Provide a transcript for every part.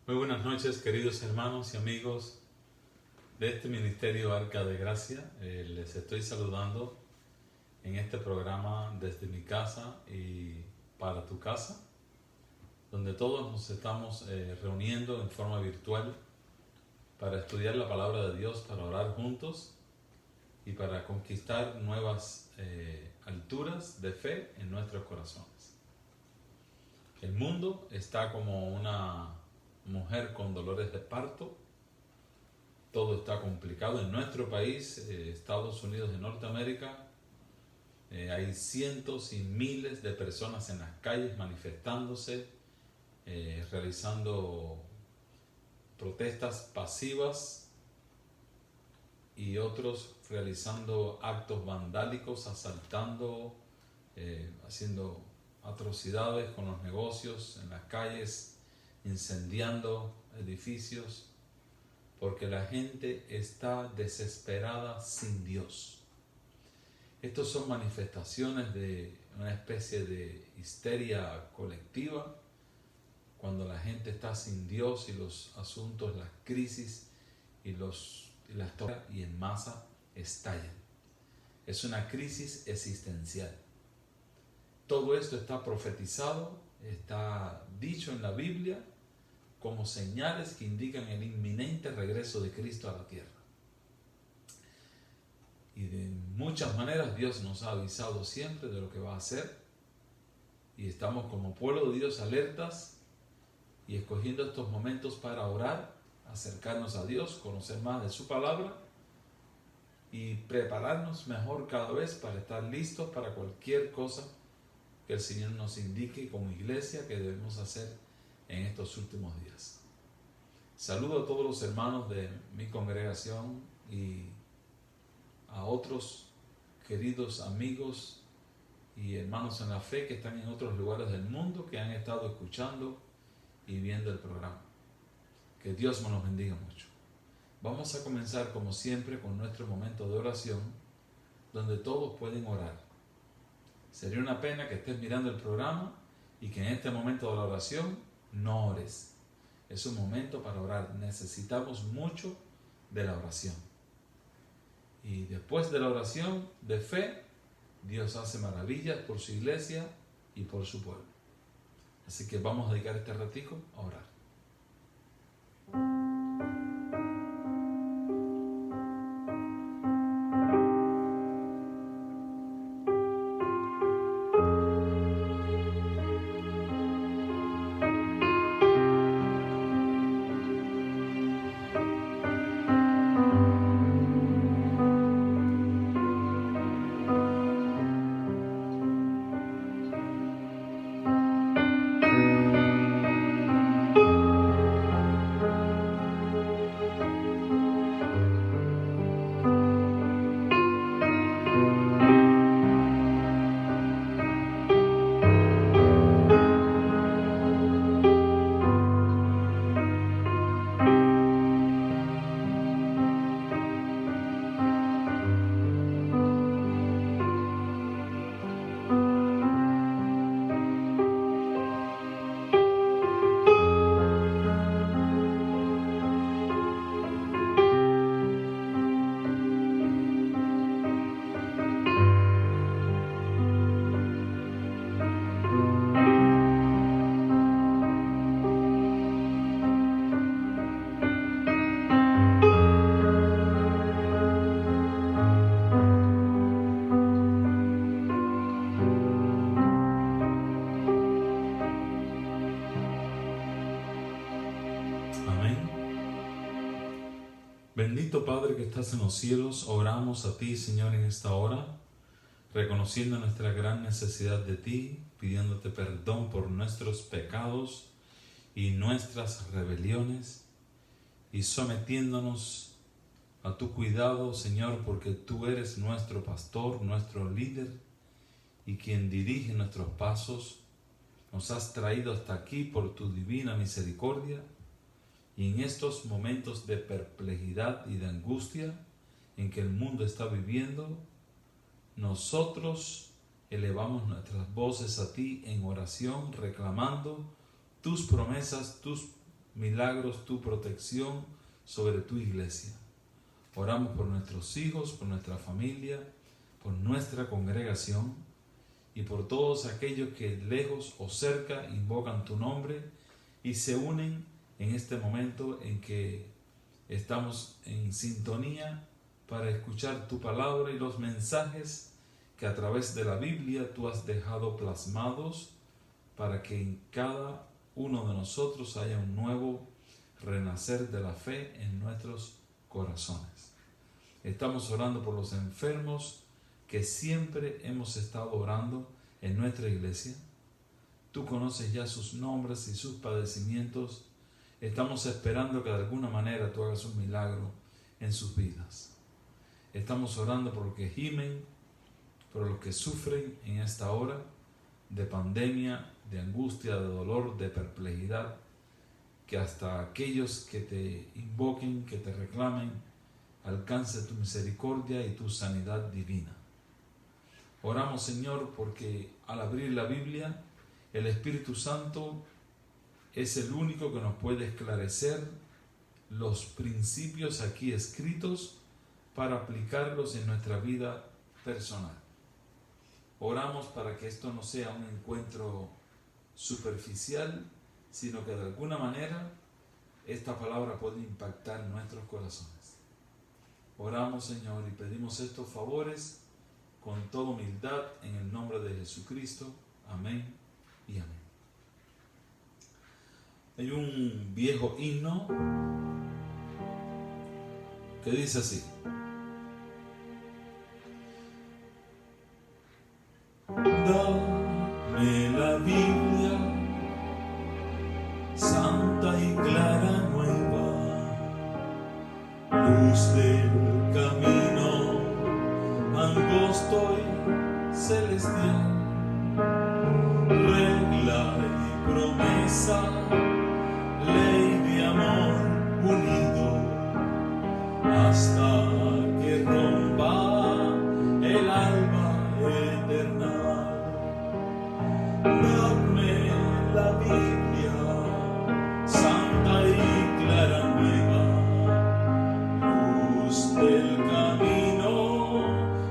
Muy buenas noches, queridos hermanos y amigos de este Ministerio Arca de Gracia. Les estoy saludando en este programa desde mi casa y para tu casa, donde todos nos estamos reuniendo en forma virtual para estudiar la palabra de Dios, para orar juntos y para conquistar nuevas alturas de fe en nuestros corazones. El mundo está como una mujer con dolores de parto. Todo está complicado. En nuestro país, Estados Unidos de Norteamérica, hay cientos y miles de personas en las calles manifestándose, realizando protestas pasivas y otros realizando actos vandálicos, asaltando, haciendo atrocidades con los negocios en las calles, incendiando edificios, porque la gente está desesperada sin Dios. Estos son manifestaciones de una especie de histeria colectiva, cuando la gente está sin Dios y los asuntos, las crisis y las torres y en masa estallan. Es una crisis existencial. Todo esto está profetizado, está dicho en la Biblia como señales que indican el inminente regreso de Cristo a la tierra. Y de muchas maneras Dios nos ha avisado siempre de lo que va a hacer, y estamos como pueblo de Dios alertas y escogiendo estos momentos para orar, acercarnos a Dios, conocer más de su palabra y prepararnos mejor cada vez para estar listos para cualquier cosa que el Señor nos indique como iglesia que debemos hacer en estos últimos días. Saludo a todos los hermanos de mi congregación y a otros queridos amigos y hermanos en la fe que están en otros lugares del mundo, que han estado escuchando y viendo el programa. Que Dios nos bendiga mucho. Vamos a comenzar como siempre con nuestro momento de oración, donde todos pueden orar. Sería una pena que estés mirando el programa y que en este momento de la oración no ores. Es un momento para orar. Necesitamos mucho de la oración. Y después de la oración de fe, Dios hace maravillas por su iglesia y por su pueblo. Así que vamos a dedicar este ratico a orar. Bendito Padre que estás en los cielos, oramos a ti, Señor, en esta hora, reconociendo nuestra gran necesidad de ti, pidiéndote perdón por nuestros pecados y nuestras rebeliones, y sometiéndonos a tu cuidado, Señor, porque tú eres nuestro pastor, nuestro líder, y quien dirige nuestros pasos. Nos has traído hasta aquí por tu divina misericordia, y en estos momentos de perplejidad y de angustia en que el mundo está viviendo, nosotros elevamos nuestras voces a ti en oración, reclamando tus promesas, tus milagros, tu protección sobre tu iglesia. Oramos por nuestros hijos, por nuestra familia, por nuestra congregación y por todos aquellos que lejos o cerca invocan tu nombre y se unen en este momento en que estamos en sintonía para escuchar tu palabra y los mensajes que a través de la Biblia tú has dejado plasmados para que en cada uno de nosotros haya un nuevo renacer de la fe en nuestros corazones. Estamos orando por los enfermos que siempre hemos estado orando en nuestra iglesia. Tú conoces ya sus nombres y sus padecimientos. Estamos esperando que de alguna manera tú hagas un milagro en sus vidas. Estamos orando por los que gimen, por los que sufren en esta hora de pandemia, de angustia, de dolor, de perplejidad, que hasta aquellos que te invoquen, que te reclamen, alcance tu misericordia y tu sanidad divina. Oramos, Señor, porque al abrir la Biblia, el Espíritu Santo es el único que nos puede esclarecer los principios aquí escritos para aplicarlos en nuestra vida personal. Oramos para que esto no sea un encuentro superficial, sino que de alguna manera esta palabra puede impactar nuestros corazones. Oramos, Señor, y pedimos estos favores con toda humildad en el nombre de Jesucristo. Amén y amén. Hay un viejo himno que dice así: dame la Biblia, santa y clara nueva, luz del camino, angosto y celestial, regla y promesa, ley de amor unido, hasta que rompa el alba eterna. Dame la Biblia, santa y clara nueva, luz del camino,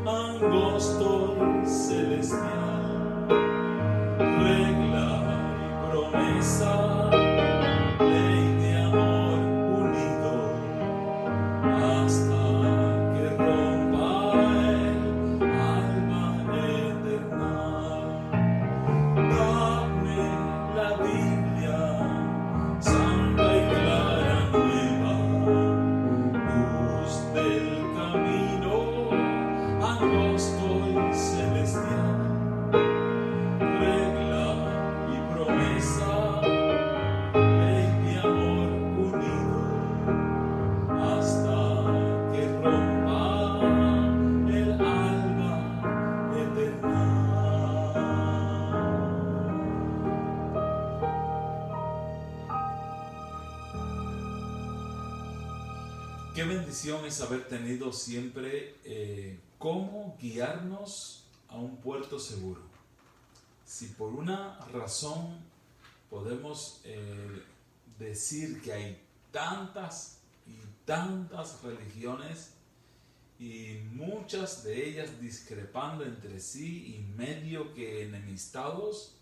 angosto y celestial, regla y promesa, ley de amor unido, hasta que rompa el alma eterna. Dame la Biblia, santa y clara nueva, luz del camino, angosto y celestial, regla y promesa, ley de amor unido, hasta que rompa el alma eterna. Qué bendición es haber tenido siempre cómo guiarnos a un puerto seguro. Si por una razón podemos decir que hay tantas y tantas religiones y muchas de ellas discrepando entre sí y medio que enemistados,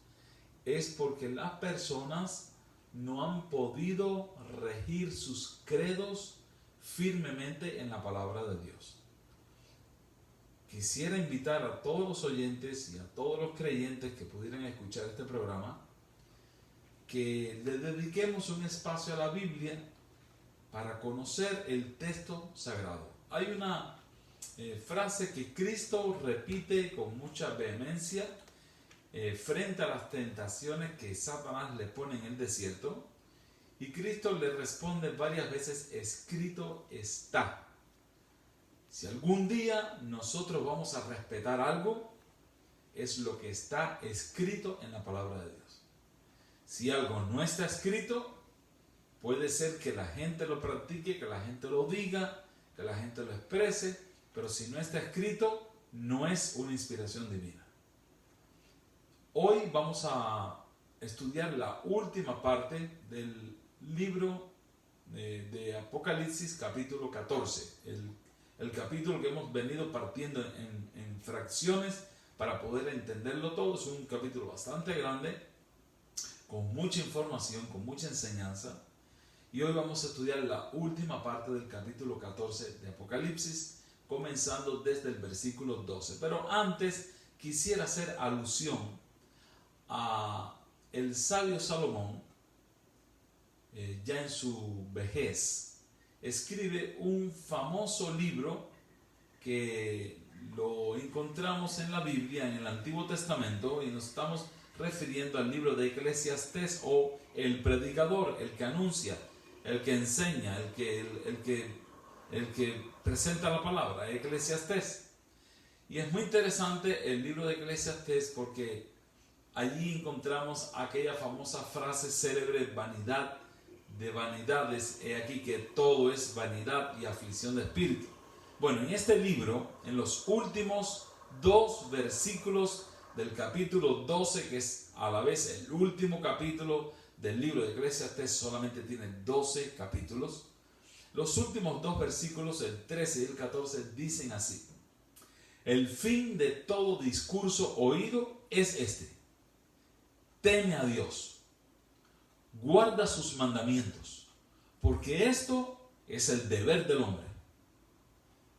es porque las personas no han podido regir sus credos firmemente en la palabra de Dios. Quisiera invitar a todos los oyentes y a todos los creyentes que pudieran escuchar este programa que le dediquemos un espacio a la Biblia para conocer el texto sagrado. Hay una frase que Cristo repite con mucha vehemencia frente a las tentaciones que Satanás le pone en el desierto, y Cristo le responde varias veces: escrito está. Si algún día nosotros vamos a respetar algo, es lo que está escrito en la palabra de Dios. Si algo no está escrito, puede ser que la gente lo practique, que la gente lo diga, que la gente lo exprese, pero si no está escrito, no es una inspiración divina. Hoy vamos a estudiar la última parte del libro de Apocalipsis capítulo 14, el capítulo que hemos venido partiendo en fracciones para poder entenderlo todo. Es un capítulo bastante grande, con mucha información, con mucha enseñanza, y hoy vamos a estudiar la última parte del capítulo 14 de Apocalipsis, comenzando desde el versículo 12. Pero antes quisiera hacer alusión a el sabio Salomón. Ya en su vejez, escribe un famoso libro que lo encontramos en la Biblia, en el Antiguo Testamento, y nos estamos refiriendo al libro de Eclesiastés, o el predicador, el que anuncia, el que enseña, el que presenta la palabra, Eclesiastés. Y es muy interesante el libro de Eclesiastés porque allí encontramos aquella famosa frase célebre: vanidad de vanidades, he aquí que todo es vanidad y aflicción de espíritu. Bueno, en este libro, en los últimos 2 versículos del capítulo 12, que es a la vez el último capítulo del libro de Eclesiastés, solamente tiene 12 capítulos. Los últimos 2 versículos, el 13 y el 14, dicen así: el fin de todo discurso oído es este: teme a Dios, guarda sus mandamientos, porque esto es el deber del hombre.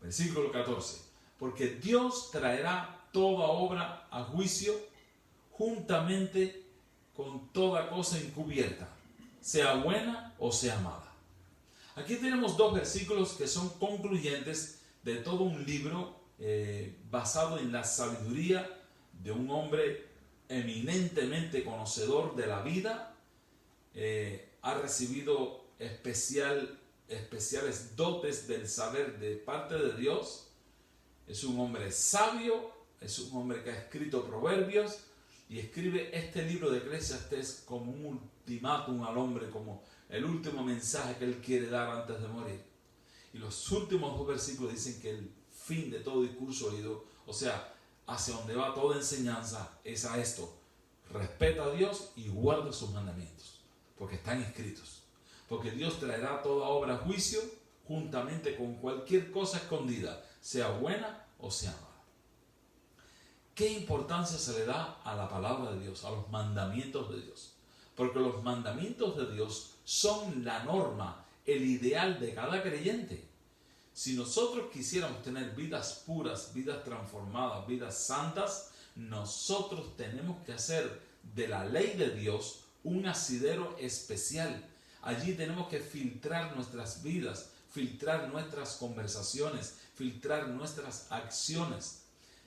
Versículo 14: porque Dios traerá toda obra a juicio juntamente con toda cosa encubierta, sea buena o sea mala. Aquí tenemos 2 versículos que son concluyentes de todo un libro basado en la sabiduría de un hombre eminentemente conocedor de la vida. Ha recibido especiales dotes del saber de parte de Dios. Es un hombre sabio, es un hombre que ha escrito proverbios y escribe este libro de Eclesiastés como un ultimátum al hombre, como el último mensaje que él quiere dar antes de morir. Y los últimos 2 versículos dicen que el fin de todo discurso oído, o sea, hacia donde va toda enseñanza, es a esto: respeta a Dios y guarda sus mandamientos, porque están escritos. Porque Dios traerá toda obra a juicio juntamente con cualquier cosa escondida, sea buena o sea mala. ¿Qué importancia se le da a la palabra de Dios, a los mandamientos de Dios? Porque los mandamientos de Dios son la norma, el ideal de cada creyente. Si nosotros quisiéramos tener vidas puras, vidas transformadas, vidas santas, nosotros tenemos que hacer de la ley de Dios un asidero especial. Allí tenemos que filtrar nuestras vidas, filtrar nuestras conversaciones, filtrar nuestras acciones.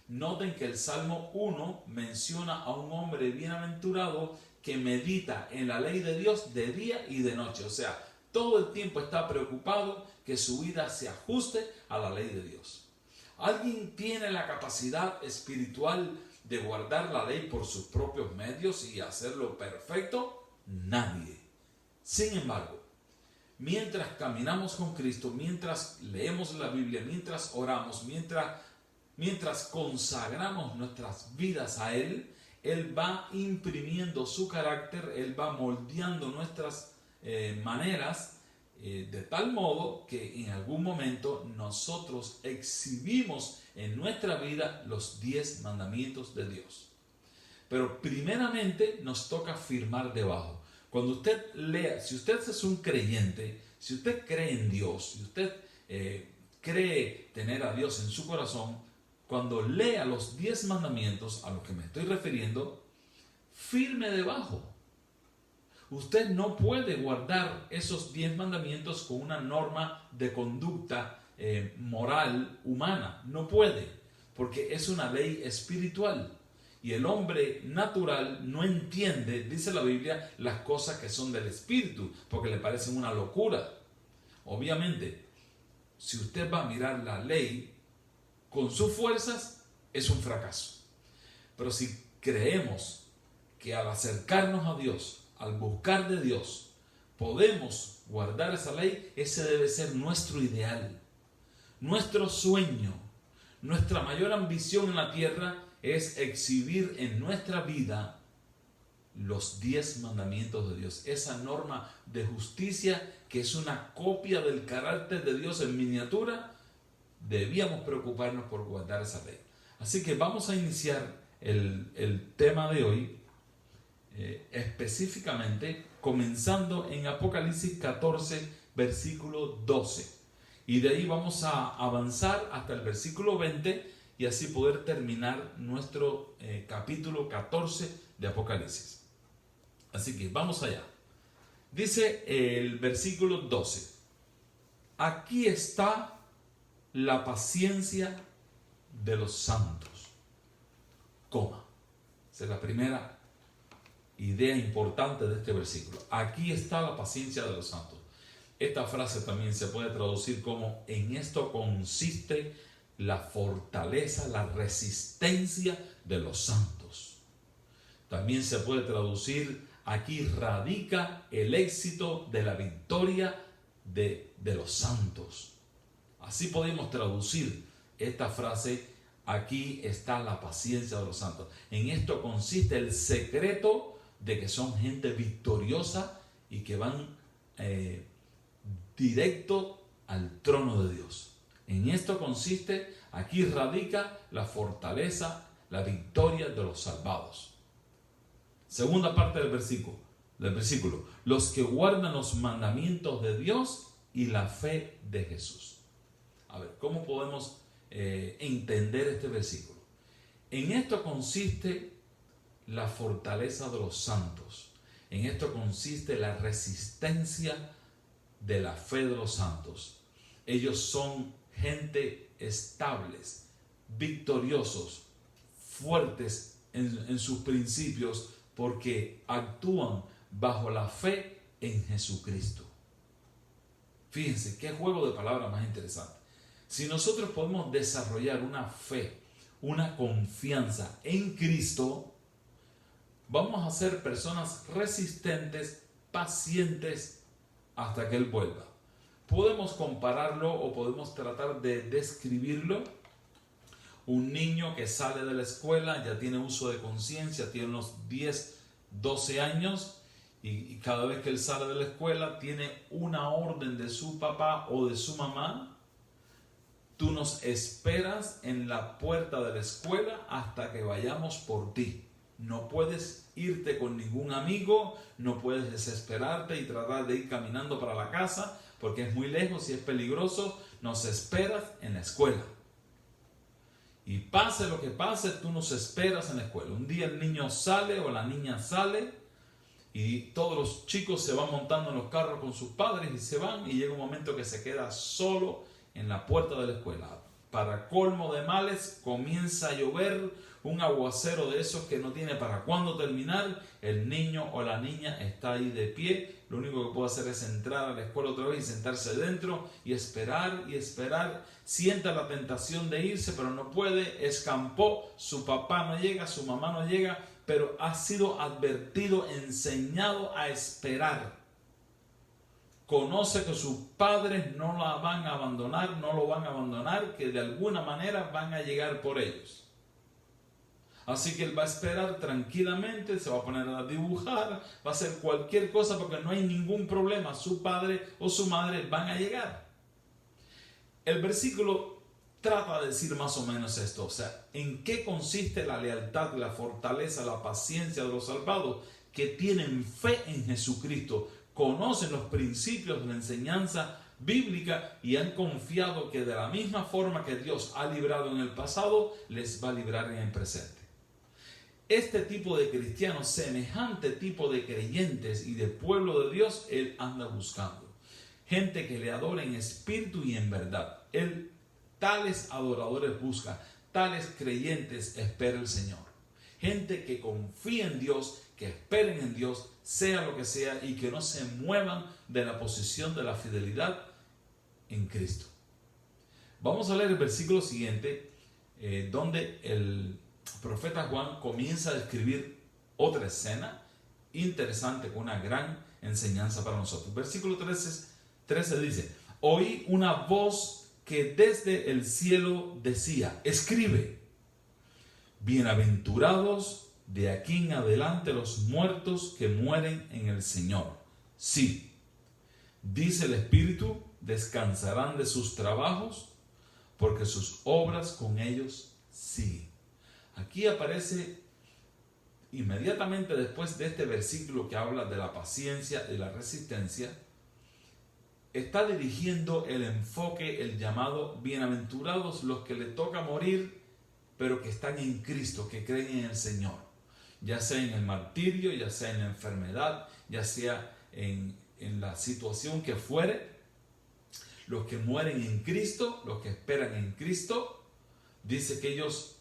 Noten que el Salmo 1 menciona a un hombre bienaventurado que medita en la ley de Dios de día y de noche. O sea, todo el tiempo está preocupado que su vida se ajuste a la ley de Dios. ¿Alguien tiene la capacidad espiritual de guardar la ley por sus propios medios y hacerlo perfecto? Nadie. Sin embargo, mientras caminamos con Cristo, mientras leemos la Biblia, mientras oramos, mientras consagramos nuestras vidas a Él, Él va imprimiendo su carácter, Él va moldeando nuestras maneras, de tal modo que en algún momento nosotros exhibimos en nuestra vida los 10 mandamientos de Dios. Pero primeramente nos toca firmar debajo. Cuando usted lea, si usted es un creyente, si usted cree en Dios, si usted cree tener a Dios en su corazón, cuando lea los 10 mandamientos a los que me estoy refiriendo, firme debajo. Usted no puede guardar esos 10 mandamientos con una norma de conducta moral humana. No puede, porque es una ley espiritual. Y el hombre natural no entiende, dice la Biblia, las cosas que son del espíritu, porque le parecen una locura. Obviamente, si usted va a mirar la ley con sus fuerzas, es un fracaso. Pero si creemos que al acercarnos a Dios, al buscar de Dios, podemos guardar esa ley, ese debe ser nuestro ideal, nuestro sueño, nuestra mayor ambición en la tierra es exhibir en nuestra vida los 10 mandamientos de Dios, esa norma de justicia que es una copia del carácter de Dios en miniatura. Debíamos preocuparnos por guardar esa ley. Así que vamos a iniciar el tema de hoy específicamente comenzando en Apocalipsis 14, versículo 12. Y de ahí vamos a avanzar hasta el versículo 20 y así poder terminar nuestro capítulo 14 de Apocalipsis. Así que vamos allá. Dice el versículo 12: aquí está la paciencia de los santos. Coma. Esa es la primera idea importante de este versículo. Aquí está la paciencia de los santos. Esta frase también se puede traducir como: en esto consiste la fortaleza, la resistencia de los santos. También se puede traducir: aquí radica el éxito de la victoria de los santos. Así podemos traducir esta frase: aquí está la paciencia de los santos. En esto consiste el secreto de que son gente victoriosa y que van directo al trono de Dios. En esto consiste, aquí radica la fortaleza, la victoria de los salvados. Segunda parte del versículo: los que guardan los mandamientos de Dios y la fe de Jesús. A ver, ¿cómo podemos entender este versículo? En esto consiste la fortaleza de los santos. En esto consiste la resistencia de la fe de los santos. Ellos son gente estables, victoriosos, fuertes en sus principios, porque actúan bajo la fe en Jesucristo. Fíjense qué juego de palabras más interesante. Si nosotros podemos desarrollar una fe, una confianza en Cristo, vamos a ser personas resistentes, pacientes, hasta que Él vuelva. Podemos compararlo o podemos tratar de describirlo. Un niño que sale de la escuela, ya tiene uso de conciencia, tiene unos 10, 12 años, y cada vez que él sale de la escuela tiene una orden de su papá o de su mamá: tú nos esperas en la puerta de la escuela hasta que vayamos por ti. No puedes irte con ningún amigo, no puedes desesperarte y tratar de ir caminando para la casa porque es muy lejos y es peligroso. Nos esperas en la escuela. Y pase lo que pase, tú nos esperas en la escuela. Un día el niño sale o la niña sale y todos los chicos se van montando en los carros con sus padres y se van, y llega un momento que se queda solo en la puerta de la escuela. Para colmo de males, comienza a llover, un aguacero de esos que no tiene para cuándo terminar. El niño o la niña está ahí de pie. Lo único que puede hacer es entrar a la escuela otra vez y sentarse dentro y esperar y esperar. Sienta la tentación de irse, pero no puede. Escampó, su papá no llega, su mamá no llega, pero ha sido advertido, enseñado a esperar. Conoce que sus padres no la van a abandonar, no lo van a abandonar, que de alguna manera van a llegar por ellos. Así que él va a esperar tranquilamente, se va a poner a dibujar, va a hacer cualquier cosa porque no hay ningún problema. Su padre o su madre van a llegar. El versículo trata de decir más o menos esto. O sea, ¿en qué consiste la lealtad, la fortaleza, la paciencia de los salvados? Que tienen fe en Jesucristo, conocen los principios de la enseñanza bíblica y han confiado que de la misma forma que Dios ha librado en el pasado, les va a librar en el presente. Este tipo de cristianos, semejante tipo de creyentes y de pueblo de Dios, Él anda buscando. Gente que le adora en espíritu y en verdad. Él tales adoradores busca, tales creyentes espera el Señor. Gente que confía en Dios, que esperen en Dios, sea lo que sea, y que no se muevan de la posición de la fidelidad en Cristo. Vamos a leer el versículo siguiente, donde el profeta Juan comienza a describir otra escena interesante con una gran enseñanza para nosotros. Versículo 13 dice: oí una voz que desde el cielo decía: escribe, bienaventurados de aquí en adelante los muertos que mueren en el Señor. Sí, dice el Espíritu, descansarán de sus trabajos, porque sus obras con ellos siguen. Aquí aparece inmediatamente después de este versículo que habla de la paciencia y la resistencia, está dirigiendo el enfoque, el llamado bienaventurados los que le toca morir, pero que están en Cristo, que creen en el Señor, ya sea en el martirio, ya sea en la enfermedad, ya sea en la situación que fuere. Los que mueren en Cristo, los que esperan en Cristo, dice que ellos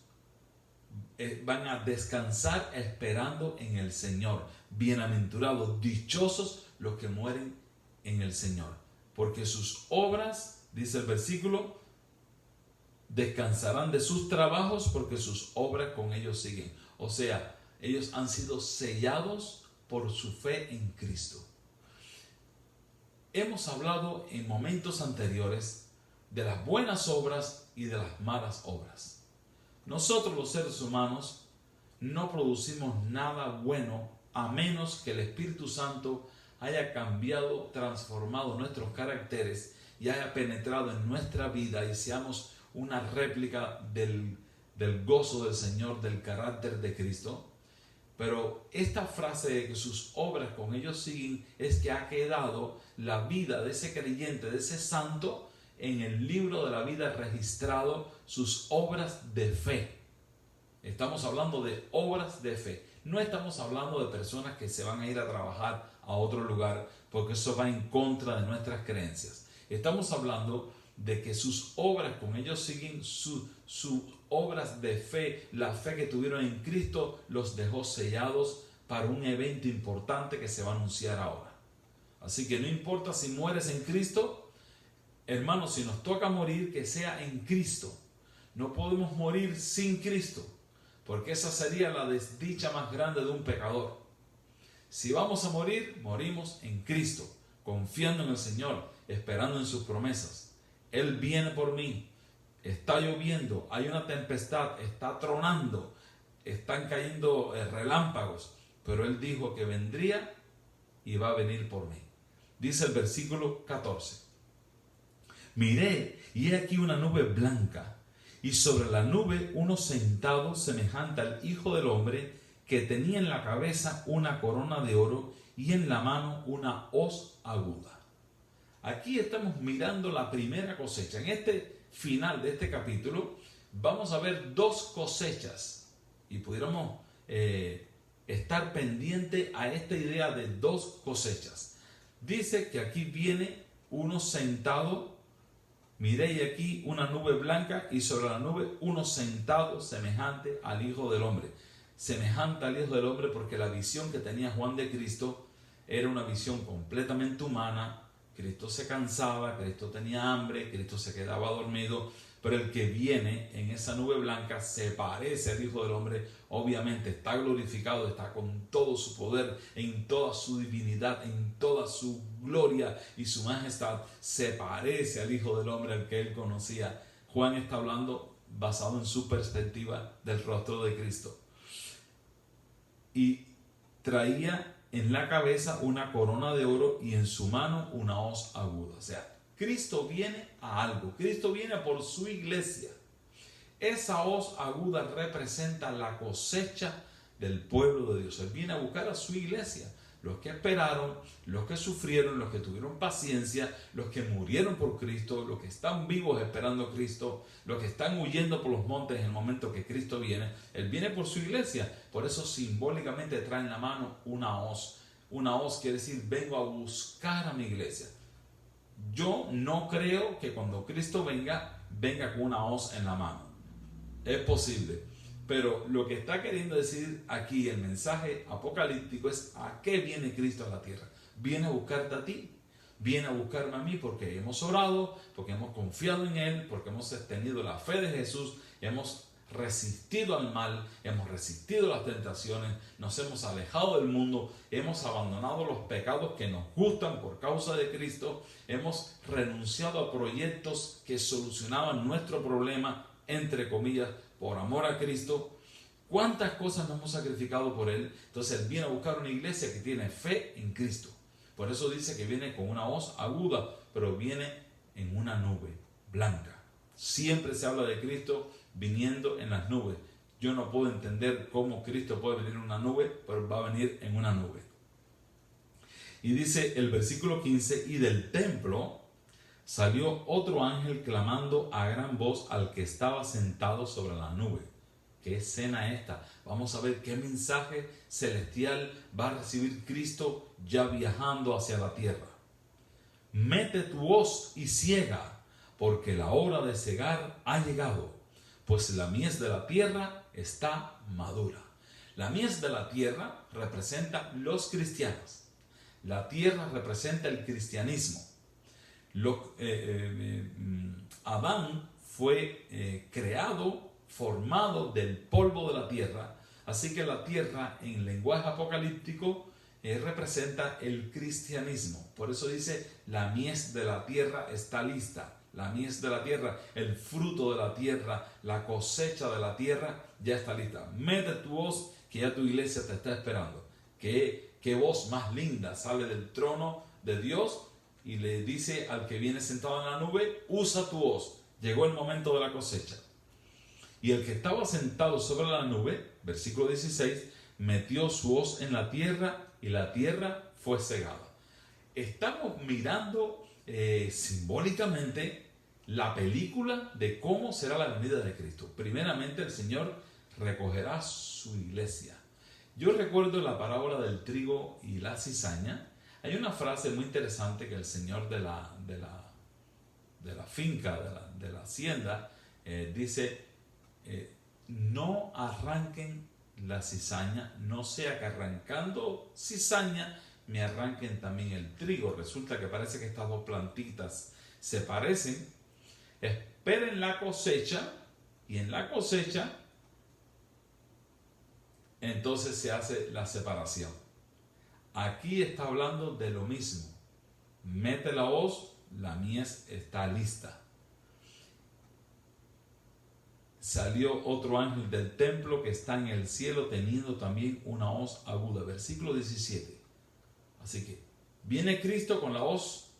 van a descansar esperando en el Señor. Bienaventurados, dichosos los que mueren en el Señor, porque sus obras, dice el versículo, descansarán de sus trabajos, porque sus obras con ellos siguen. O sea, ellos han sido sellados por su fe en Cristo. Hemos hablado en momentos anteriores de las buenas obras y de las malas obras. Nosotros los seres humanos no producimos nada bueno a menos que el Espíritu Santo haya cambiado, transformado nuestros caracteres y haya penetrado en nuestra vida y seamos una réplica del gozo del Señor, del carácter de Cristo. Pero esta frase de que sus obras con ellos siguen es que ha quedado la vida de ese creyente, de ese santo, en el libro de la vida registrado sus obras de fe. Estamos hablando de obras de fe. No estamos hablando de personas que se van a ir a trabajar a otro lugar porque eso va en contra de nuestras creencias. Estamos hablando de que sus obras con ellos siguen, sus obras de fe, la fe que tuvieron en Cristo los dejó sellados para un evento importante que se va a anunciar ahora. Así que no importa si mueres en Cristo, hermanos, si nos toca morir, que sea en Cristo. No podemos morir sin Cristo, porque esa sería la desdicha más grande de un pecador. Si vamos a morir, morimos en Cristo, confiando en el Señor, esperando en sus promesas. Él viene por mí. Está lloviendo, hay una tempestad, está tronando, están cayendo relámpagos, pero Él dijo que vendría y va a venir por mí. Dice el versículo 14. Miré, y he aquí una nube blanca, y sobre la nube uno sentado semejante al Hijo del Hombre, que tenía en la cabeza una corona de oro y en la mano una hoz aguda. Aquí estamos mirando la primera cosecha. En este final de este capítulo vamos a ver dos cosechas y pudiéramos estar pendiente a esta idea de dos cosechas. Dice que aquí viene uno sentado, miréis aquí una nube blanca y sobre la nube uno sentado semejante al Hijo del Hombre. Semejante al Hijo del Hombre porque la visión que tenía Juan de Cristo era una visión completamente humana. Cristo se cansaba, Cristo tenía hambre, Cristo se quedaba dormido, pero el que viene en esa nube blanca se parece al Hijo del Hombre, obviamente está glorificado, está con todo su poder, en toda su divinidad, en toda su gloria y su majestad, se parece al Hijo del Hombre al que él conocía. Juan está hablando basado en su perspectiva del rostro de Cristo. Y traía en la cabeza una corona de oro y en su mano una hoz aguda. O sea, Cristo viene a algo. Cristo viene por su iglesia. Esa hoz aguda representa la cosecha del pueblo de Dios. Él viene a buscar a su iglesia. Los que esperaron, los que sufrieron, los que tuvieron paciencia, los que murieron por Cristo, los que están vivos esperando a Cristo, los que están huyendo por los montes en el momento que Cristo viene. Él viene por su iglesia. Por eso simbólicamente trae en la mano una hoz. Una hoz quiere decir, vengo a buscar a mi iglesia. Yo no creo que cuando Cristo venga con una hoz en la mano. Es posible. Pero lo que está queriendo decir aquí el mensaje apocalíptico es a qué viene Cristo a la tierra. Viene a buscarte a ti, viene a buscarme a mí porque hemos orado, porque hemos confiado en Él, porque hemos tenido la fe de Jesús, hemos resistido al mal, hemos resistido las tentaciones, nos hemos alejado del mundo, hemos abandonado los pecados que nos gustan por causa de Cristo, hemos renunciado a proyectos que solucionaban nuestro problema, entre comillas, por amor a Cristo. ¿Cuántas cosas nos hemos sacrificado por Él? Entonces Él viene a buscar una iglesia que tiene fe en Cristo. Por eso dice que viene con una voz aguda, pero viene en una nube blanca. Siempre se habla de Cristo viniendo en las nubes. Yo no puedo entender cómo Cristo puede venir en una nube, pero va a venir en una nube. Y dice el versículo 15, y del templo salió otro ángel clamando a gran voz al que estaba sentado sobre la nube. ¿Qué escena esta? Vamos a ver qué mensaje celestial va a recibir Cristo ya viajando hacia la tierra. Mete tu hoz y siega, porque la hora de segar ha llegado, pues la mies de la tierra está madura. La mies de la tierra representa los cristianos. La tierra representa el cristianismo. Adán fue creado, formado del polvo de la tierra, así que la tierra en lenguaje apocalíptico representa el cristianismo. Por eso dice, la mies de la tierra está lista. La mies de la tierra, el fruto de la tierra, la cosecha de la tierra ya está lista. Mete tu voz, que ya tu iglesia te está esperando. Qué voz más linda sale del trono de Dios y le dice al que viene sentado en la nube, usa tu voz. Llegó el momento de la cosecha. Y el que estaba sentado sobre la nube, versículo 16, metió su hoz en la tierra y la tierra fue segada. Estamos mirando simbólicamente la película de cómo será la venida de Cristo. Primeramente el Señor recogerá su iglesia. Yo recuerdo la parábola del trigo y la cizaña. Hay una frase muy interesante que el Señor de la finca, de la hacienda, dice, no arranquen la cizaña, no sea que arrancando cizaña me arranquen también el trigo. Resulta que parece que estas dos plantitas se parecen. Esperen la cosecha, y en la cosecha entonces se hace la separación. Aquí está hablando de lo mismo. Mete la hoz, la mies está lista. Salió otro ángel del templo que está en el cielo teniendo también una hoz aguda. Versículo 17. Así que viene Cristo con la hoz,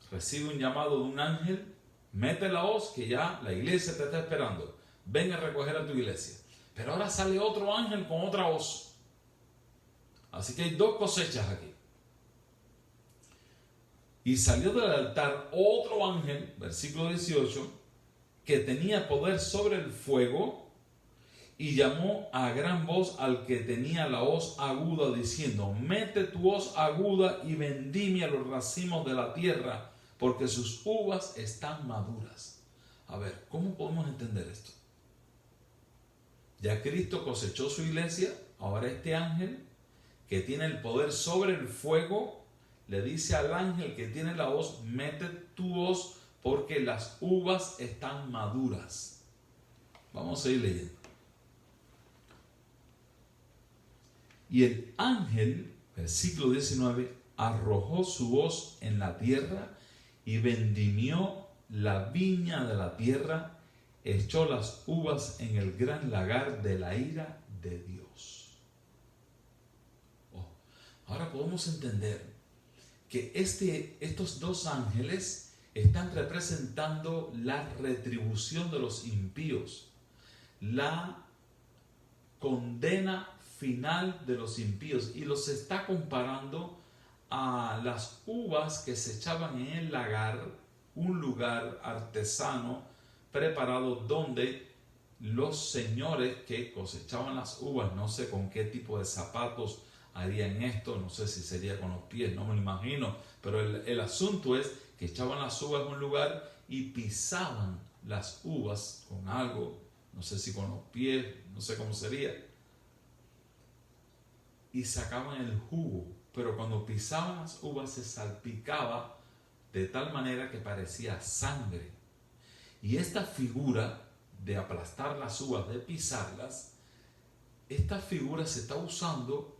recibe un llamado de un ángel, mete la hoz que ya la iglesia te está esperando. Ven a recoger a tu iglesia. Pero ahora sale otro ángel con otra hoz. Así que hay dos cosechas aquí. Y salió del altar otro ángel, versículo 18, que tenía poder sobre el fuego, y llamó a gran voz al que tenía la hoz aguda, diciendo, mete tu hoz aguda y vendimia los racimos de la tierra, porque sus uvas están maduras. A ver, ¿cómo podemos entender esto? Ya Cristo cosechó su iglesia, ahora este ángel que tiene el poder sobre el fuego, le dice al ángel que tiene la hoz, mete tu hoz porque las uvas están maduras. Vamos a ir leyendo. Y el ángel, versículo 19, arrojó su hoz en la tierra y vendimió la viña de la tierra, echó las uvas en el gran lagar de la ira de Dios. Ahora podemos entender que estos dos ángeles están representando la retribución de los impíos, la condena final de los impíos, y los está comparando a las uvas que se echaban en el lagar, un lugar artesano preparado donde los señores que cosechaban las uvas, no sé con qué tipo de zapatos harían esto, no sé si sería con los pies, no me lo imagino, pero el asunto es que echaban las uvas en un lugar y pisaban las uvas con algo, no sé si con los pies, no sé cómo sería, y sacaban el jugo, pero cuando pisaban las uvas se salpicaba de tal manera que parecía sangre. Y esta figura de aplastar las uvas, de pisarlas, esta figura se está usando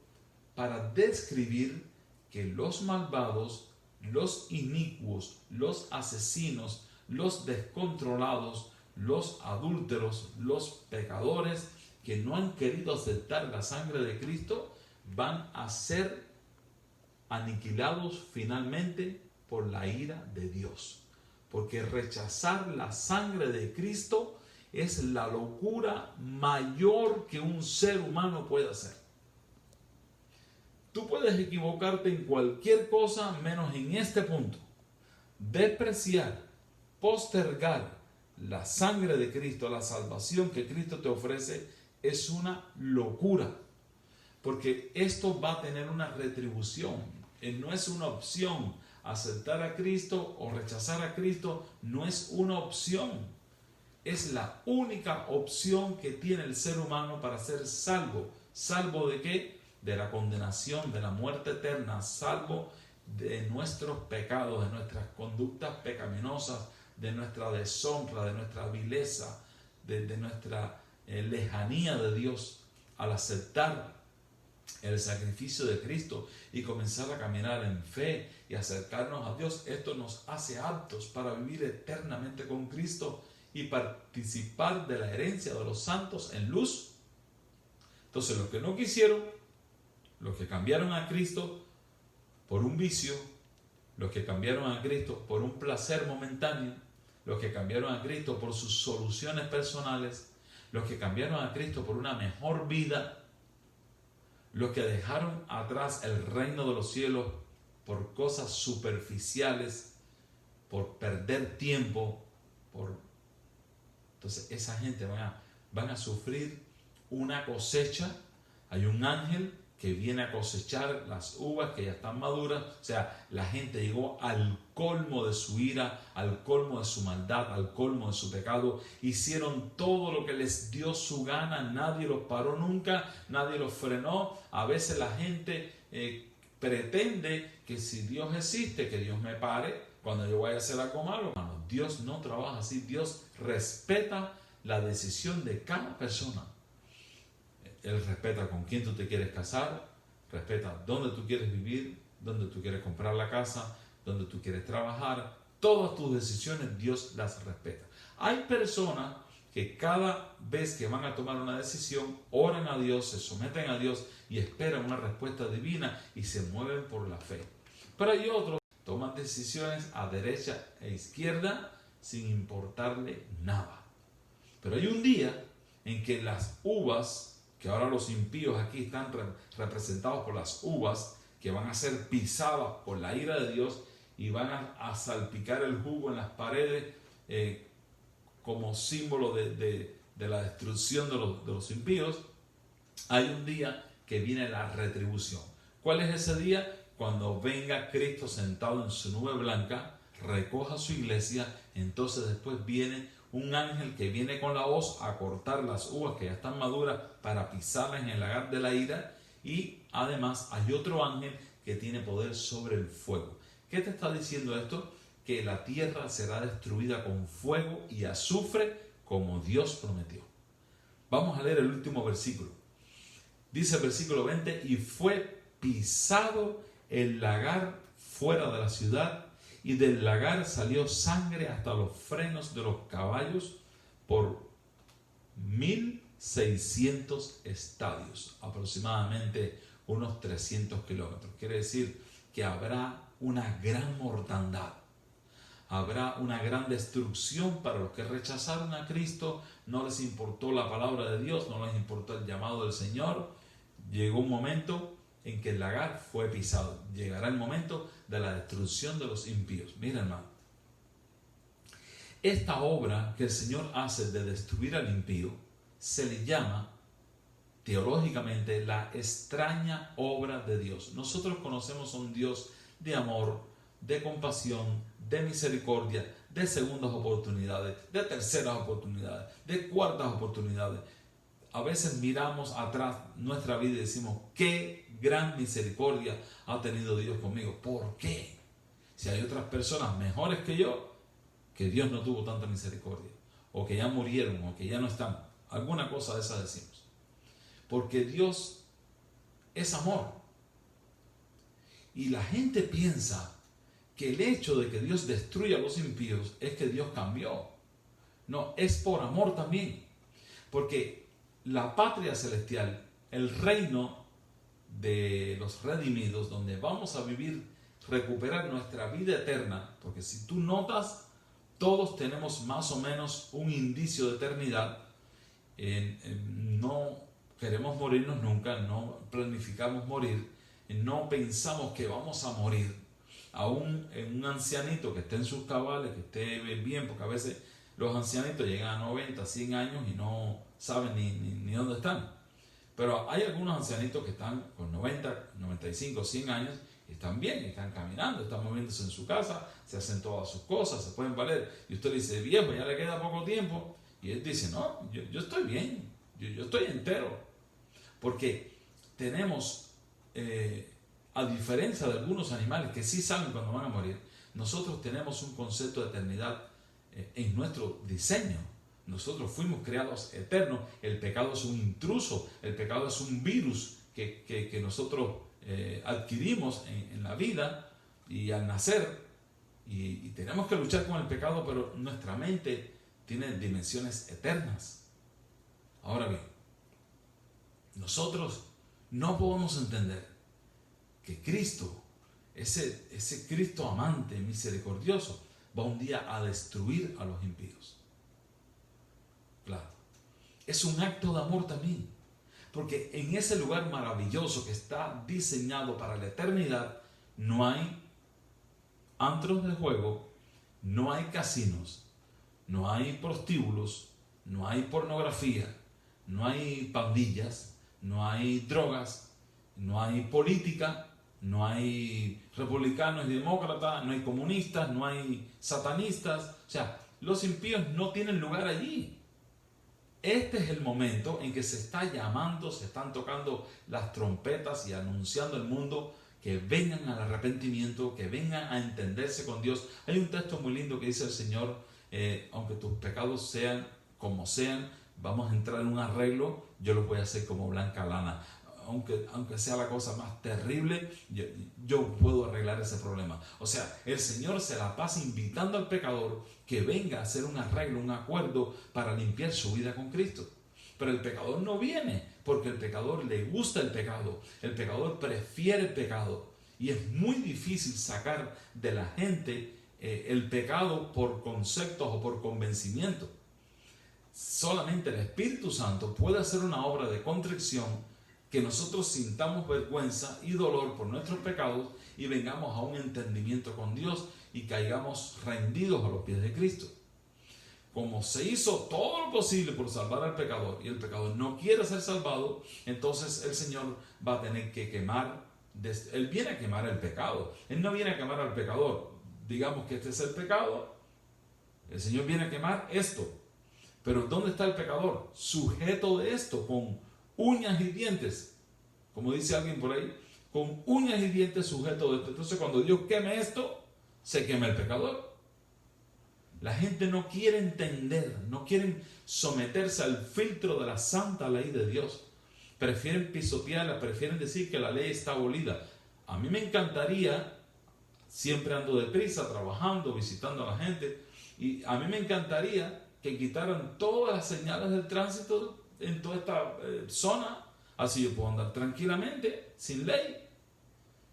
para describir que los malvados, los inicuos, los asesinos, los descontrolados, los adúlteros, los pecadores que no han querido aceptar la sangre de Cristo van a ser aniquilados finalmente por la ira de Dios. Porque rechazar la sangre de Cristo es la locura mayor que un ser humano puede hacer. Tú puedes equivocarte en cualquier cosa menos en este punto. Despreciar, postergar la sangre de Cristo, la salvación que Cristo te ofrece, es una locura. Porque esto va a tener una retribución. No es una opción. Aceptar a Cristo o rechazar a Cristo no es una opción. Es la única opción que tiene el ser humano para ser salvo. ¿Salvo de qué? De la condenación, de la muerte eterna. Salvo de nuestros pecados, de nuestras conductas pecaminosas, de nuestra deshonra, de nuestra vileza, de nuestra lejanía de Dios. Al aceptar el sacrificio de Cristo y comenzar a caminar en fe y acercarnos a Dios, esto nos hace aptos para vivir eternamente con Cristo y participar de la herencia de los santos en luz. Entonces, los que no quisieron, los que cambiaron a Cristo por un vicio, los que cambiaron a Cristo por un placer momentáneo, los que cambiaron a Cristo por sus soluciones personales, los que cambiaron a Cristo por una mejor vida, los que dejaron atrás el reino de los cielos por cosas superficiales, por perder tiempo, entonces esa gente van a sufrir una cosecha. Hay un ángel que viene a cosechar las uvas que ya están maduras. O sea, la gente llegó al colmo de su ira, al colmo de su maldad, al colmo de su pecado. Hicieron todo lo que les dio su gana, nadie los paró nunca, nadie los frenó. A veces la gente pretende que si Dios existe, que Dios me pare cuando yo vaya a hacer algo malo. Dios no trabaja así. Dios respeta la decisión de cada persona. Él respeta con quién tú te quieres casar, respeta dónde tú quieres vivir, dónde tú quieres comprar la casa, dónde tú quieres trabajar. Todas tus decisiones Dios las respeta. Hay personas que cada vez que van a tomar una decisión, oran a Dios, se someten a Dios y esperan una respuesta divina y se mueven por la fe. Pero hay otros que toman decisiones a derecha e izquierda sin importarle nada. Pero hay un día en que las uvas, que ahora los impíos aquí están representados por las uvas, que van a ser pisadas por la ira de Dios y van a salpicar el jugo en las paredes como símbolo de la destrucción de los impíos. Hay un día que viene la retribución. ¿Cuál es ese día? Cuando venga Cristo sentado en su nube blanca, recoja su iglesia, entonces después viene un ángel que viene con la hoz a cortar las uvas que ya están maduras para pisarlas en el lagar de la ira. Y además hay otro ángel que tiene poder sobre el fuego. ¿Qué te está diciendo esto? Que la tierra será destruida con fuego y azufre como Dios prometió. Vamos a leer el último versículo. Dice el versículo 20: y fue pisado el lagar fuera de la ciudad, y del lagar salió sangre hasta los frenos de los caballos por 1600 estadios, aproximadamente unos 300 kilómetros. Quiere decir que habrá una gran mortandad, habrá una gran destrucción para los que rechazaron a Cristo. No les importó la palabra de Dios, no les importó el llamado del Señor. Llegó un momento en que el lagar fue pisado. Llegará el momento de la destrucción de los impíos. Mira, hermano, esta obra que el Señor hace de destruir al impío se le llama teológicamente la extraña obra de Dios. Nosotros conocemos a un Dios de amor, de compasión, de misericordia, de segundas oportunidades, de terceras oportunidades, de cuartas oportunidades. A veces miramos atrás nuestra vida y decimos: qué gran misericordia ha tenido Dios conmigo. ¿Por qué? Si hay otras personas mejores que yo, que Dios no tuvo tanta misericordia, o que ya murieron, o que ya no están. Alguna cosa de esa decimos. Porque Dios es amor. Y la gente piensa que el hecho de que Dios destruya a los impíos es que Dios cambió. No, es por amor también. Porque la patria celestial, el reino de los redimidos, donde vamos a vivir, recuperar nuestra vida eterna, porque si tú notas, todos tenemos más o menos un indicio de eternidad. No queremos morirnos nunca, no planificamos morir, no pensamos que vamos a morir. Aún en un ancianito que esté en sus cabales, que esté bien, porque a veces los ancianitos llegan a 90, 100 años y no saben ni dónde están. Pero hay algunos ancianitos que están con 90, 95, 100 años y están bien, están caminando, están moviéndose en su casa, se hacen todas sus cosas, se pueden valer. Y usted le dice, viejo, ya le queda poco tiempo. Y él dice, no, yo estoy bien, yo estoy entero. Porque tenemos, a diferencia de algunos animales que sí saben cuando van a morir, nosotros tenemos un concepto de eternidad en nuestro diseño. Nosotros fuimos creados eternos. El pecado es un intruso, el pecado es un virus que nosotros adquirimos en la vida y al nacer, y tenemos que luchar con el pecado, pero nuestra mente tiene dimensiones eternas. Ahora bien, nosotros no podemos entender que Cristo, ese Cristo amante, misericordioso, va un día a destruir a los impíos. Claro, es un acto de amor también, porque en ese lugar maravilloso que está diseñado para la eternidad, no hay antros de juego, no hay casinos, no hay prostíbulos, no hay pornografía, no hay pandillas, no hay drogas, no hay política, no hay republicanos y demócratas, no hay comunistas, no hay satanistas. O sea, los impíos no tienen lugar allí. Este es el momento en que se está llamando, se están tocando las trompetas y anunciando al mundo que vengan al arrepentimiento, que vengan a entenderse con Dios. Hay un texto muy lindo que dice el Señor, aunque tus pecados sean como sean, vamos a entrar en un arreglo, yo los voy a hacer como blanca lana. Aunque sea la cosa más terrible, yo puedo arreglar ese problema. O sea, el Señor se la pasa invitando al pecador que venga a hacer un arreglo, un acuerdo para limpiar su vida con Cristo. Pero el pecador no viene porque el pecador le gusta el pecado. El pecador prefiere el pecado. Y es muy difícil sacar de la gente el pecado por conceptos o por convencimiento. Solamente el Espíritu Santo puede hacer una obra de contrición, que nosotros sintamos vergüenza y dolor por nuestros pecados y vengamos a un entendimiento con Dios y caigamos rendidos a los pies de Cristo. Como se hizo todo lo posible por salvar al pecador y el pecador no quiere ser salvado, entonces el Señor va a tener que quemar. Él viene a quemar el pecado. Él no viene a quemar al pecador. Digamos que este es el pecado. El Señor viene a quemar esto. Pero ¿dónde está el pecador? Sujeto de esto, con uñas y dientes, como dice alguien por ahí, con uñas y dientes sujeto de esto. Entonces cuando Dios queme esto, se quema el pecador. La gente no quiere entender, no quieren someterse al filtro de la santa ley de Dios. Prefieren pisotearla, prefieren decir que la ley está abolida. A mí me encantaría, siempre ando deprisa, trabajando, visitando a la gente, y a mí me encantaría que quitaran todas las señales del tránsito en toda esta zona, así yo puedo andar tranquilamente, sin ley.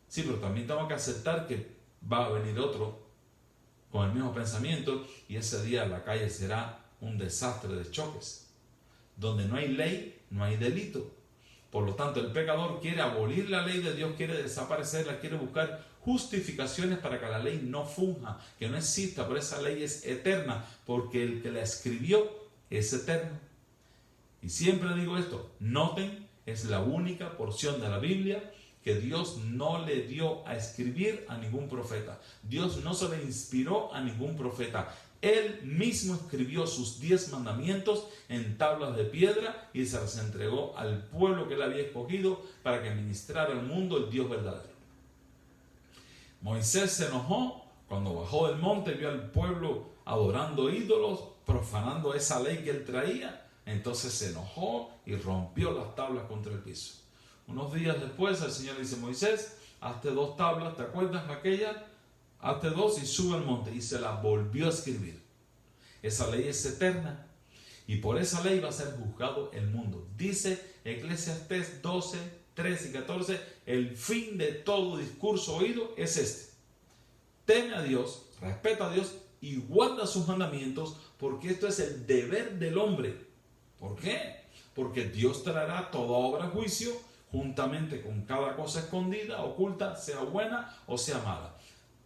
Sí, pero también tengo que aceptar que va a venir otro con el mismo pensamiento y ese día la calle será un desastre de choques. Donde no hay ley, no hay delito. Por lo tanto, el pecador quiere abolir la ley de Dios, quiere desaparecerla, quiere buscar justificaciones para que la ley no funja, que no exista, pero esa ley es eterna, porque el que la escribió es eterno. Y siempre digo esto, noten, es la única porción de la Biblia que Dios no le dio a escribir a ningún profeta. Dios no se le inspiró a ningún profeta. Él mismo escribió sus 10 mandamientos en tablas de piedra y se las entregó al pueblo que él había escogido para que ministrara al mundo el Dios verdadero. Moisés se enojó cuando bajó del monte y vio al pueblo adorando ídolos, profanando esa ley que él traía. Entonces se enojó y rompió las tablas contra el piso. Unos días después el Señor dice, Moisés, hazte 2 tablas, ¿te acuerdas de aquella? Hazte 2 y sube al monte. Y se las volvió a escribir. Esa ley es eterna. Y por esa ley va a ser juzgado el mundo. Dice Eclesiastés 12, 13 y 14, el fin de todo discurso oído es este: teme a Dios, respeta a Dios y guarda sus mandamientos, porque esto es el deber del hombre. ¿Por qué? Porque Dios traerá toda obra a juicio, juntamente con cada cosa escondida, oculta, sea buena o sea mala.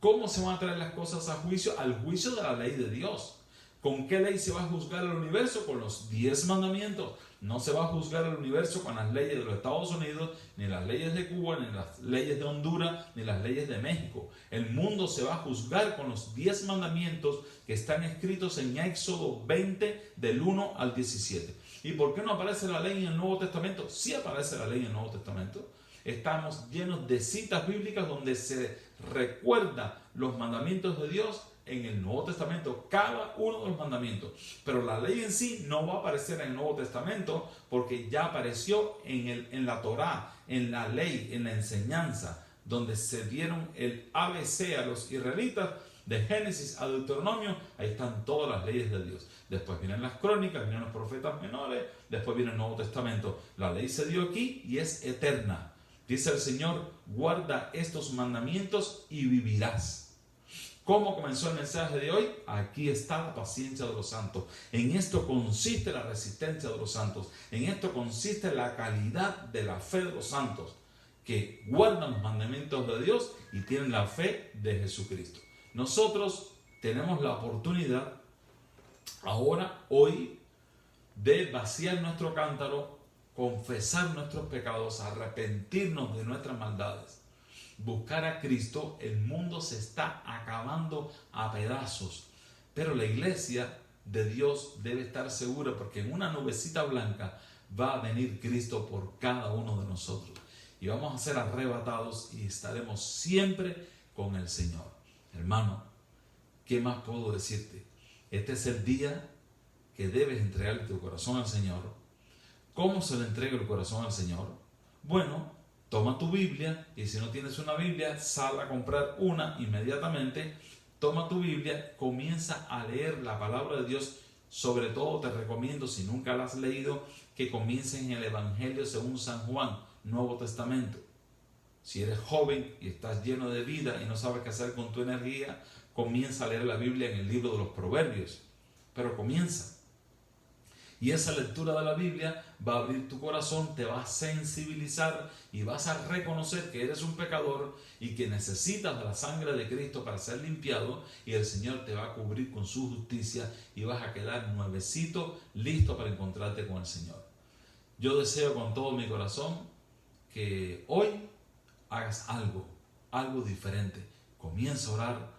¿Cómo se van a traer las cosas a juicio? Al juicio de la ley de Dios. ¿Con qué ley se va a juzgar el universo? Con los 10 mandamientos. No se va a juzgar el universo con las leyes de los Estados Unidos, ni las leyes de Cuba, ni las leyes de Honduras, ni las leyes de México. El mundo se va a juzgar con los 10 mandamientos que están escritos en Éxodo 20, del 1 al 17. ¿Y por qué no aparece la ley en el Nuevo Testamento? Sí aparece la ley en el Nuevo Testamento. Estamos llenos de citas bíblicas donde se recuerda los mandamientos de Dios en el Nuevo Testamento, cada uno de los mandamientos. Pero la ley en sí no va a aparecer en el Nuevo Testamento porque ya apareció en la Torá, en la ley, en la enseñanza, donde se dieron el ABC a los israelitas. De Génesis a Deuteronomio, ahí están todas las leyes de Dios. Después vienen las crónicas, vienen los profetas menores, después viene el Nuevo Testamento. La ley se dio aquí y es eterna. Dice el Señor: guarda estos mandamientos y vivirás. ¿Cómo comenzó el mensaje de hoy? Aquí está la paciencia de los santos. En esto consiste la resistencia de los santos. En esto consiste la calidad de la fe de los santos, que guardan los mandamientos de Dios y tienen la fe de Jesucristo. Nosotros tenemos la oportunidad ahora, hoy, de vaciar nuestro cántaro, confesar nuestros pecados, arrepentirnos de nuestras maldades, buscar a Cristo. El mundo se está acabando a pedazos, pero la iglesia de Dios debe estar segura, porque en una nubecita blanca va a venir Cristo por cada uno de nosotros y vamos a ser arrebatados y estaremos siempre con el Señor. Hermano, ¿qué más puedo decirte? Este es el día que debes entregarle tu corazón al Señor. ¿Cómo se le entrega el corazón al Señor? Bueno, toma tu Biblia, y si no tienes una Biblia, sal a comprar una inmediatamente. Toma tu Biblia, comienza a leer la palabra de Dios. Sobre todo te recomiendo, si nunca la has leído, que comiences en el Evangelio según San Juan, Nuevo Testamento. Si eres joven y estás lleno de vida y no sabes qué hacer con tu energía, comienza a leer la Biblia en el libro de los Proverbios. Pero comienza. Y esa lectura de la Biblia va a abrir tu corazón, te va a sensibilizar y vas a reconocer que eres un pecador y que necesitas de la sangre de Cristo para ser limpiado, y el Señor te va a cubrir con su justicia y vas a quedar nuevecito, listo para encontrarte con el Señor. Yo deseo con todo mi corazón que hoy hagas algo diferente. Comienza a orar,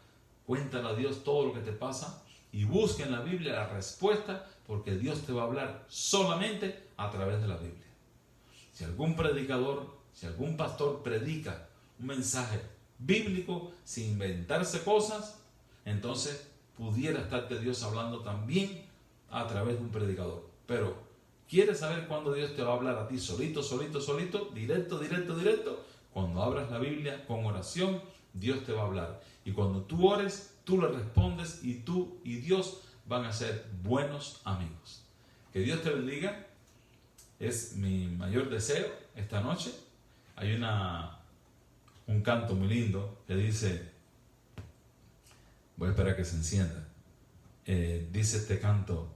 cuéntale a Dios todo lo que te pasa y busca en la Biblia la respuesta, porque Dios te va a hablar solamente a través de la Biblia. Si algún predicador, si algún pastor predica un mensaje bíblico sin inventarse cosas, entonces pudiera estarte Dios hablando también a través de un predicador. Pero ¿quieres saber cuándo Dios te va a hablar a ti solito, directo? Cuando abras la Biblia con oración, Dios te va a hablar. Y cuando tú ores, tú le respondes, y tú y Dios van a ser buenos amigos. Que Dios te bendiga. Es mi mayor deseo esta noche. Hay un canto muy lindo que dice, voy a esperar que se encienda. Dice este canto: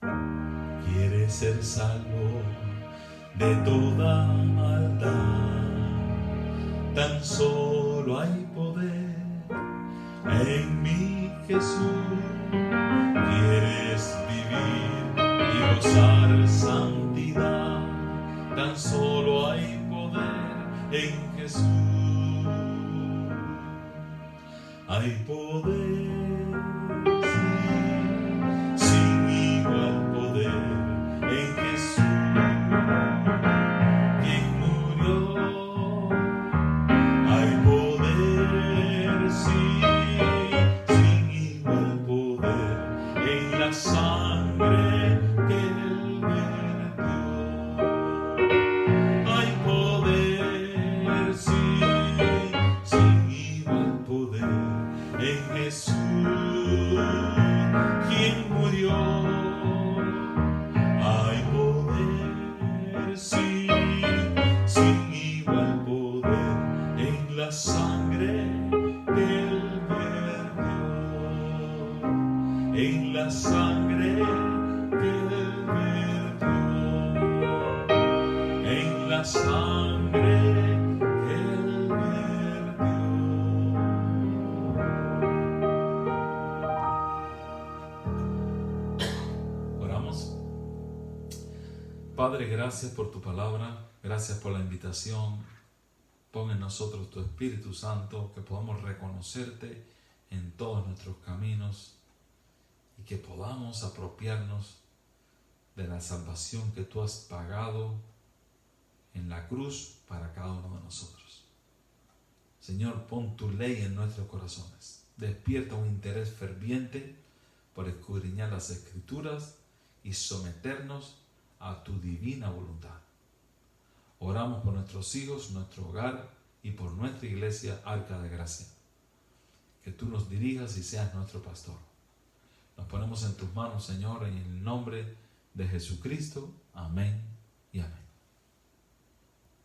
¿quieres ser salvo de toda maldad? Tan solo hay poder en mi Jesús. ¿Quieres vivir y gozar santidad? Tan solo hay poder en Jesús. Hay poder, sí, sin igual poder en Jesús. Jesús, quien murió. murió. Hay poder, sí, sin igual poder en la sangre que Él vertió, en la sangre que Él vertió, en la sangre que Él vertió. Oramos. Padre, gracias por tu palabra, gracias por la invitación. Pon en nosotros tu Espíritu Santo, que podamos reconocerte en todos nuestros caminos y que podamos apropiarnos de la salvación que tú has pagado en la cruz para cada uno de nosotros. Señor, pon tu ley en nuestros corazones. Despierta un interés ferviente por escudriñar las Escrituras y someternos a tu divina voluntad. Oramos por nuestros hijos, nuestro hogar y por nuestra iglesia Arca de Gracia. Que tú nos dirijas y seas nuestro pastor. Nos ponemos en tus manos, Señor, en el nombre de Jesucristo. Amén